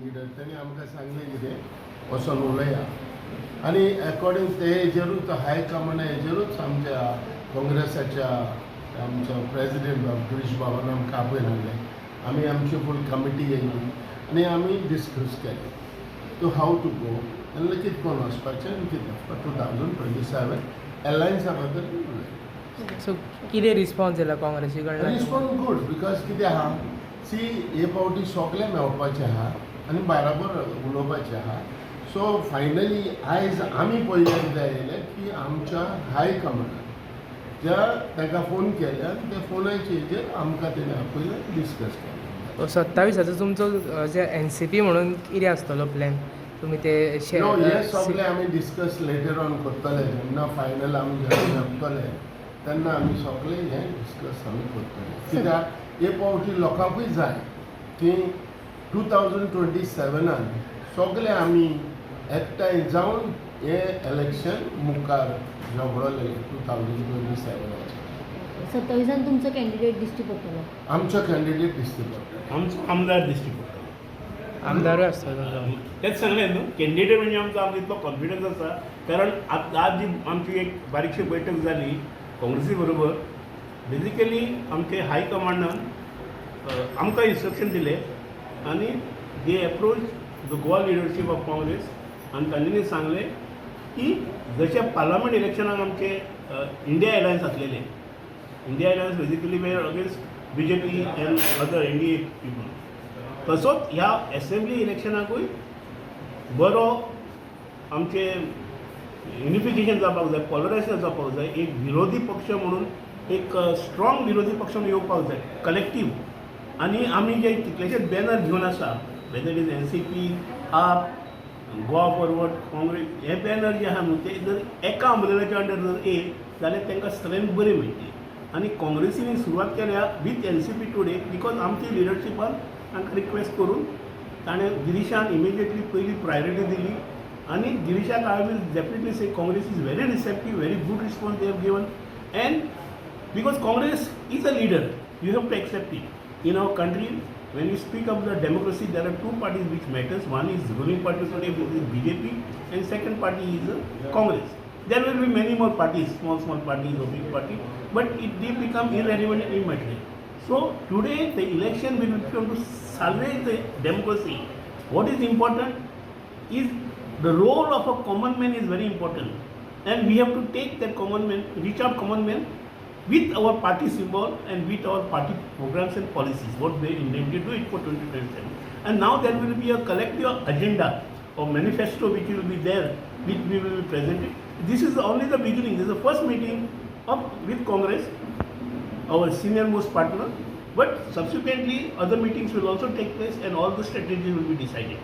Leader त्यांनी आमकां सांगलें कितें वचोन उलया आनी अकॉर्डिंग ते हेजेरूच हायकमांड हेजेरूच आमच्या काँग्रेसाच्या आमच्या प्रेसिडेंट गिरीश बाबान आमकां आपयलें. आमी आमची फूल कमिटी येयली आनी आमी डिस्कस केलें टू हाव टू गो आनी कितें कोण वचपाचें आनी कितें वचपाचें 2027 एलायन्सा बद्दल उलयलें. सो कितें रिस्पॉन्स येयला काँग्रेसी कडल्यान? रिस्पॉन्स गूड बिकॉज कितें आहा सी हे फावटी सगळें मेळपाचें आहा आनी बराबर उलोवपाचें आहा. सो फायनली आयज आमी पळयल्यार जाय आयलें की आमच्या हाय कमांडान ज्या ताका फोन केल्या त्या फोनाचे हेजेर आमकां तेणें आपयलें डिस्कस केलें. 27 तुमचो जे NCP म्हणून कितें आसतलो प्लॅन? तुमी ते हे सगळें आमी डिस्कस लेटर ऑन करतले जेन्ना फायनल आमी जपतले तेन्ना आमी सगळें हें डिस्कस आमी करतले. कित्याक हे फावटी लोकांकूय जाय की 2027 सगळे आमी एकठांय जावन हे इलेक्शन मुखार झगडले 2027. 27 तुमचो कॅन्डिडेट दिश्टी पडटलो? आमचो कॅन्डिडेट दिसती पडटलो. आमचो आमदार दिश्टी पडटलो. आमदारूय आसतलो. तेच सांगलें न्हू, कॅन्डिडेट म्हणजे आमचो इतलो कॉन्फिडन्स आसा. कारण आज जी आमची एक बारीकशी बैठक जाली काँग्रेसी बरोबर. बेजिकली आमचे हाय कमांडान आमकां इन्स्ट्रक्शन दिले आनी they approach the Goa leadership of Congress आनी तांणी सांगलें की जशें पार्लमेंट इलेक्शनाक आमचे इंडिया एलायन्स आसलेले, India alliance basically were against BJP and other NDA people, तसोच ह्या असेंब्ली इलेक्शनाकूय बरो आमचे युनिफिकेशन जावपाक जाय, पॉलरायझेशन जावपाक जाय. एक विरोधी पक्ष म्हणून एक स्ट्रॉंग विरोधी पक्ष म्हणून येवपाक जाय कलेक्टीव. आनी आमी जे कितलेशेच बॅनर घेवन आसा वेदर इज NCP, आप, गोवा फॉरवर्ड, काँग्रेस, हे बॅनर जे आहा न्हू ते जर एका अम्ब्रेलाच्या अंडर जर येयले जाल्यार तांकां स्ट्रेंथ बरी मेळटली. आनी काँग्रेसीन सुरवात केल्या विथ NCP टुडे बिकॉज आमची लिडरशिपान तांकां रिक्वेस्ट करून ताणें गिरीशान इमिजिएटली पयली प्रायोरिटी दिली. आनी गिरीशाक I will definitely say Congress is very receptive, very good response they have given. And because Congress is a leader, you have to accept it. In our country, when we speak of the democracy, there are two parties which matters. One is ruling party today, which is BJP, and second party is Congress. There will be many more parties, small parties or big party, but they become irrelevant and immaterial. So today the election will become to salvage the democracy. What is important is the role of a common man is very important, and we have to take that common man, reach out common man, with our party symbol and with our party programs and policies, what they intend to do it for 2027. And now there will be a collective agenda or manifesto which will be there, which we will be presented. This is only the beginning. This is the first meeting with Congress, our senior most partner, but subsequently other meetings will also take place and all the strategies will be decided.